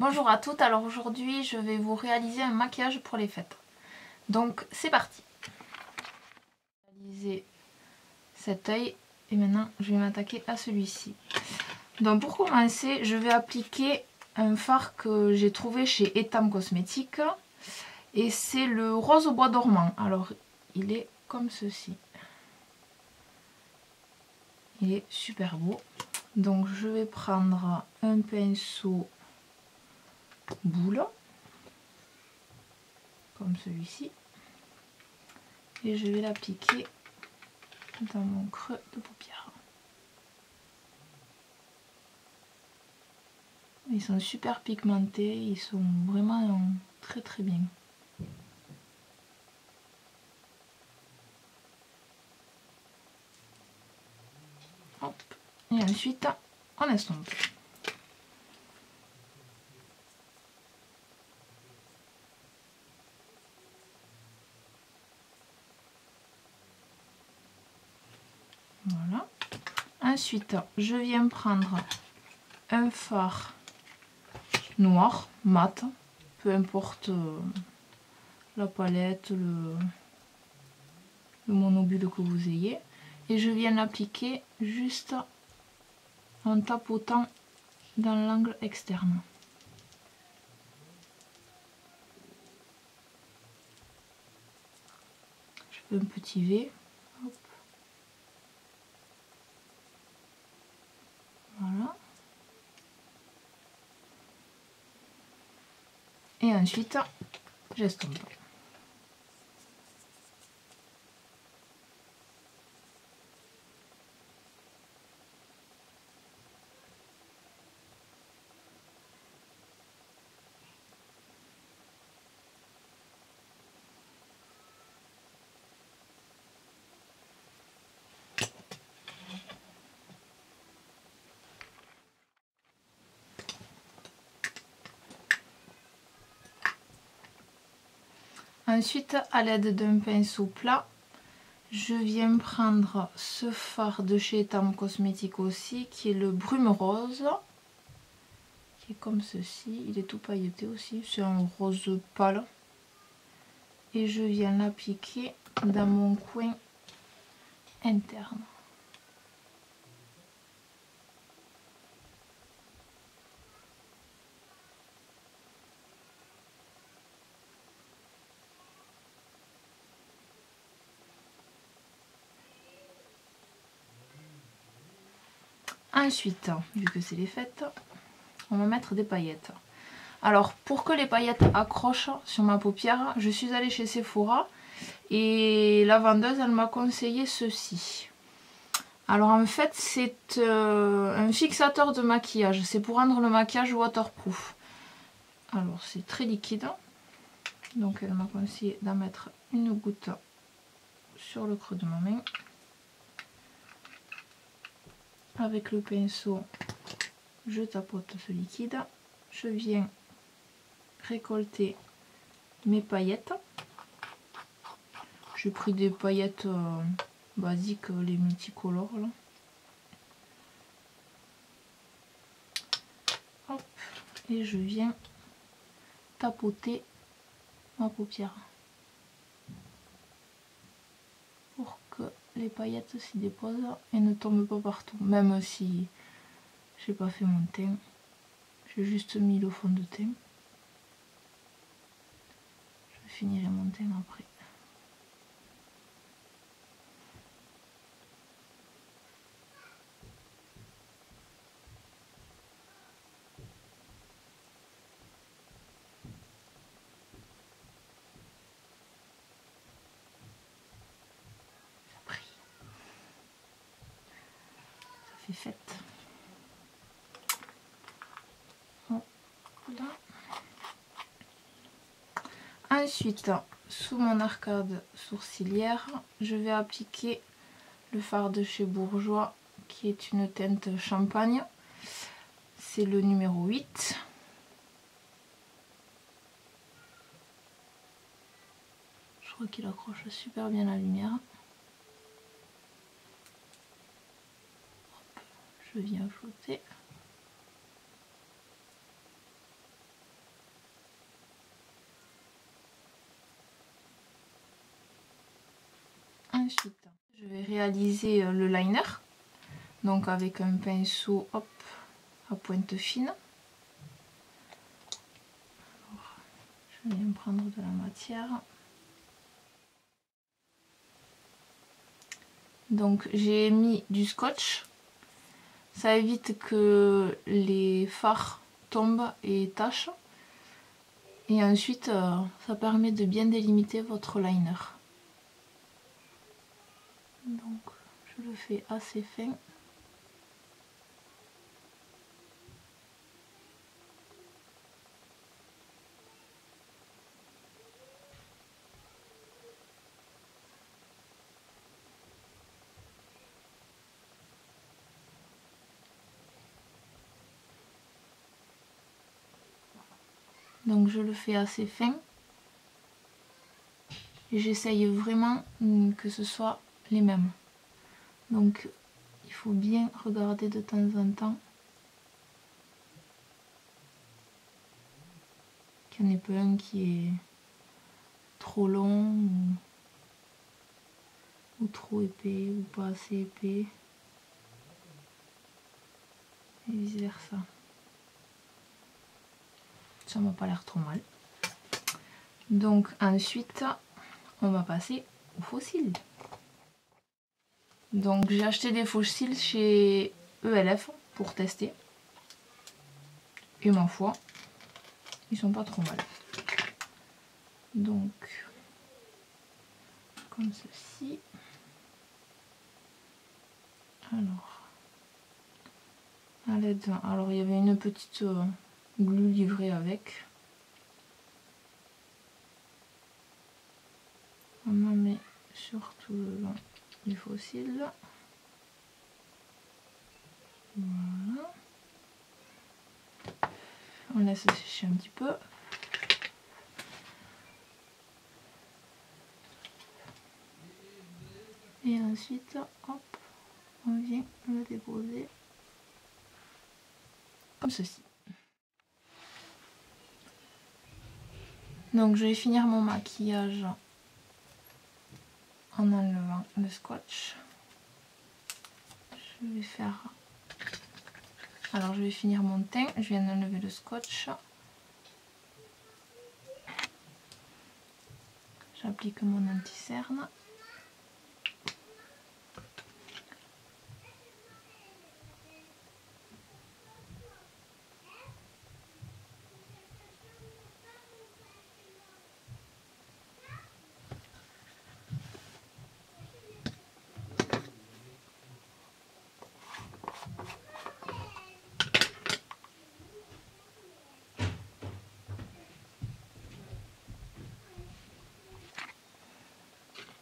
Bonjour à toutes, alors aujourd'hui je vais vous réaliser un maquillage pour les fêtes. Donc c'est parti. Réaliser cet œil et maintenant je vais m'attaquer à celui-ci. Donc pour commencer je vais appliquer un fard que j'ai trouvé chez Etam Cosmétiques et c'est le rose au bois dormant. Alors il est comme ceci. Il est super beau. Donc je vais prendre un pinceau boule comme celui-ci et je vais l'appliquer dans mon creux de paupière. Ils sont super pigmentés, ils sont vraiment très très bien. Hop. Et ensuite on estompe. Voilà. Ensuite, je viens prendre un fard noir, mat, peu importe la palette, le monobule que vous ayez. Et je viens l'appliquer juste en tapotant dans l'angle externe. Je fais un petit V. Hop. Voilà. Et ensuite, j'estompe. Ensuite, à l'aide d'un pinceau plat, je viens prendre ce fard de chez Etam Cosmétiques aussi, qui est le brume rose, qui est comme ceci. Il est tout pailleté aussi, c'est un rose pâle. Et je viens l'appliquer dans mon coin interne. Ensuite, vu que c'est les fêtes, on va mettre des paillettes. Alors, pour que les paillettes accrochent sur ma paupière, je suis allée chez Sephora et la vendeuse, elle m'a conseillé ceci. Alors en fait, c'est un fixateur de maquillage. C'est pour rendre le maquillage waterproof. Alors, c'est très liquide. Donc, elle m'a conseillé d'en mettre une goutte sur le creux de ma main. Avec le pinceau, je tapote ce liquide. Je viens récolter mes paillettes. J'ai pris des paillettes basiques, les multicolores là. Hop. Et je viens tapoter ma paupière pour que les paillettes s'y déposent et ne tombent pas partout. Même si j'ai pas fait mon teint, j'ai juste mis le fond de teint. Je finirai mon teint après. Ça fait fête. Voilà. Ensuite, sous mon arcade sourcilière, je vais appliquer le fard de chez Bourjois qui est une teinte champagne. C'est le numéro 8. Je crois qu'il accroche super bien la lumière. Hop, je viens flotter. Ensuite, je vais réaliser le liner. Donc avec un pinceau hop, à pointe fine. Alors, je viens prendre de la matière. Donc j'ai mis du scotch. Ça évite que les fards tombent et tachent. Et ensuite, ça permet de bien délimiter votre liner. Donc, je le fais assez fin. Donc, je le fais assez fin. Et j'essaye vraiment que ce soit les mêmes. Donc, il faut bien regarder de temps en temps qu'il n'y en ait pas un qui est trop long ou trop épais ou pas assez épais. Et vice versa. Ça m'a pas l'air trop mal. Donc ensuite, on va passer aux faux cils. Donc j'ai acheté des faux cils chez ELF pour tester. Et ma foi, ils sont pas trop mal. Donc, comme ceci. Alors, à l'aide, alors il y avait une petite glue livrée avec. On en met sur tout le long du faux cil. Voilà. On laisse sécher un petit peu. Et ensuite, hop, on vient le déposer comme ceci. Donc je vais finir mon maquillage en enlevant le scotch. Je vais faire... Alors je vais finir mon teint, je viens d'enlever le scotch. J'applique mon anti-cerne.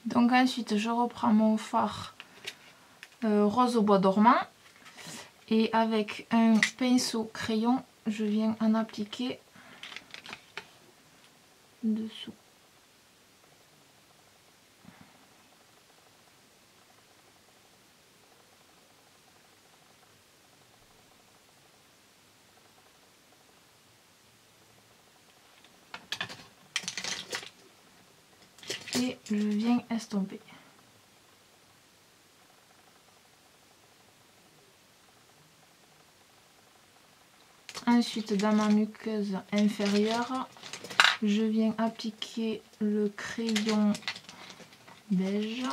Donc ensuite je reprends mon fard rose au bois dormant et avec un pinceau crayon je viens en appliquer dessous. Et je viens estomper. Ensuite, dans ma muqueuse inférieure, je viens appliquer le crayon beige.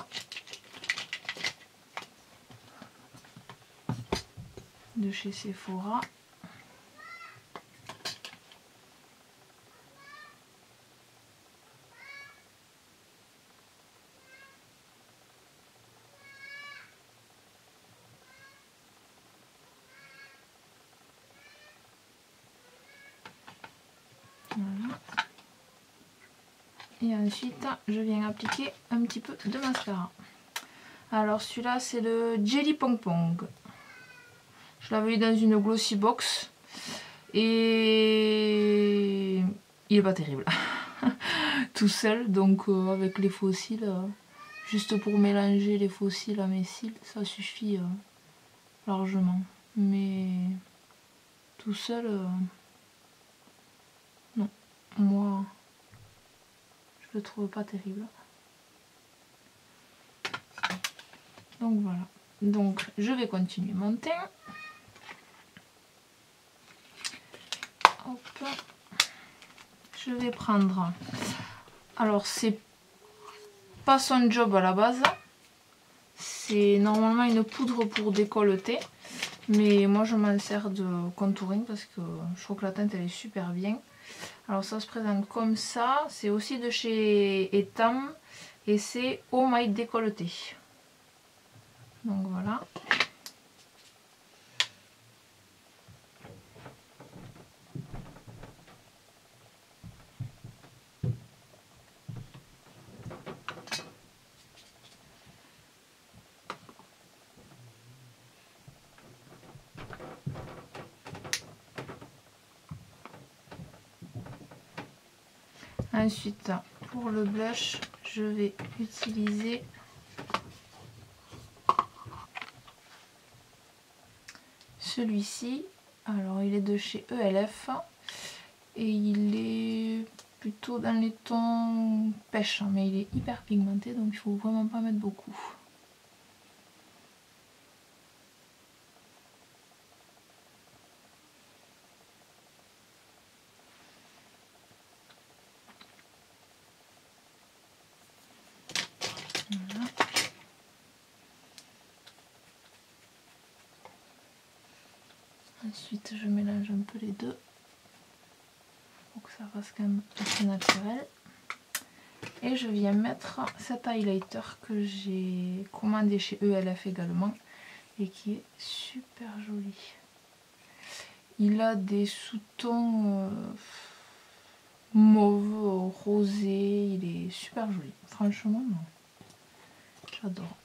De chez Sephora. Voilà. Et ensuite, je viens appliquer un petit peu de mascara. Alors celui-là, c'est le Jelly Pong Pong. Je l'avais eu dans une glossy box. Et il est pas terrible. Tout seul, donc avec les faux cils, juste pour mélanger les faux cils à mes cils, ça suffit largement. Mais tout seul, non. Moi, je le trouve pas terrible. Donc voilà. Donc je vais continuer mon teint. Hop. Je vais prendre... Alors c'est pas son job à la base. C'est normalement une poudre pour décolleter. Mais moi je m'en sers de contouring parce que je trouve que la teinte elle est super bien. Alors ça se présente comme ça. C'est aussi de chez Etam. Et c'est Eau maille décolleté. Donc voilà. Ensuite, pour le blush, je vais utiliser celui-ci. Alors, il est de chez ELF et il est plutôt dans les tons pêche, mais il est hyper pigmenté, donc il faut vraiment pas mettre beaucoup. Voilà. Ensuite, je mélange un peu les deux pour que ça fasse quand même assez naturel. Et je viens mettre cet highlighter que j'ai commandé chez ELF également et qui est super joli. Il a des sous-tons mauve, rosé, il est super joli. Franchement, j'adore.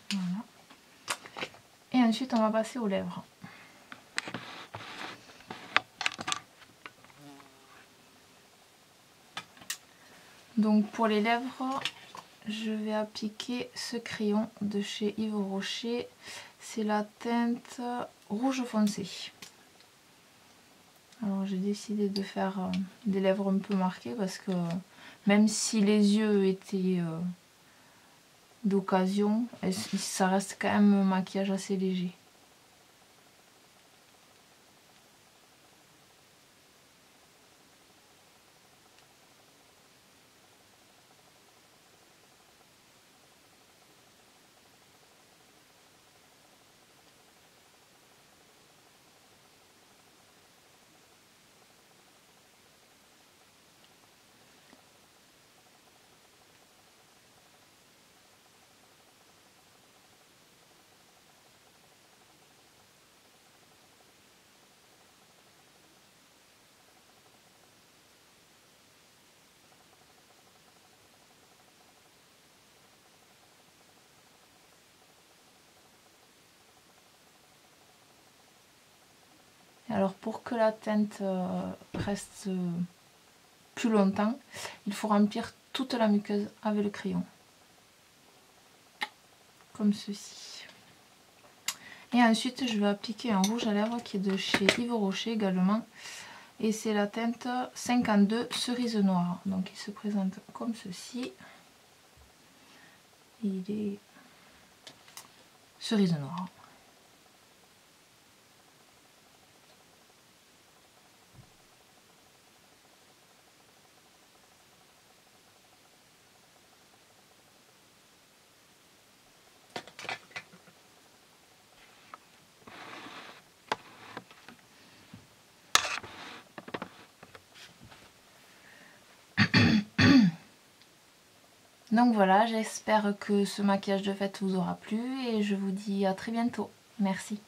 Voilà. Et ensuite, on va passer aux lèvres. Donc pour les lèvres, je vais appliquer ce crayon de chez Yves Rocher. C'est la teinte rouge foncé. Alors j'ai décidé de faire des lèvres un peu marquées parce que même si les yeux étaient d'occasion, ça reste quand même un maquillage assez léger. Alors pour que la teinte reste plus longtemps, il faut remplir toute la muqueuse avec le crayon. Comme ceci. Et ensuite je vais appliquer un rouge à lèvres qui est de chez Yves Rocher également. Et c'est la teinte 52 cerise noire. Donc il se présente comme ceci. Il est cerise noire. Donc voilà, j'espère que ce maquillage de fête vous aura plu et je vous dis à très bientôt. Merci.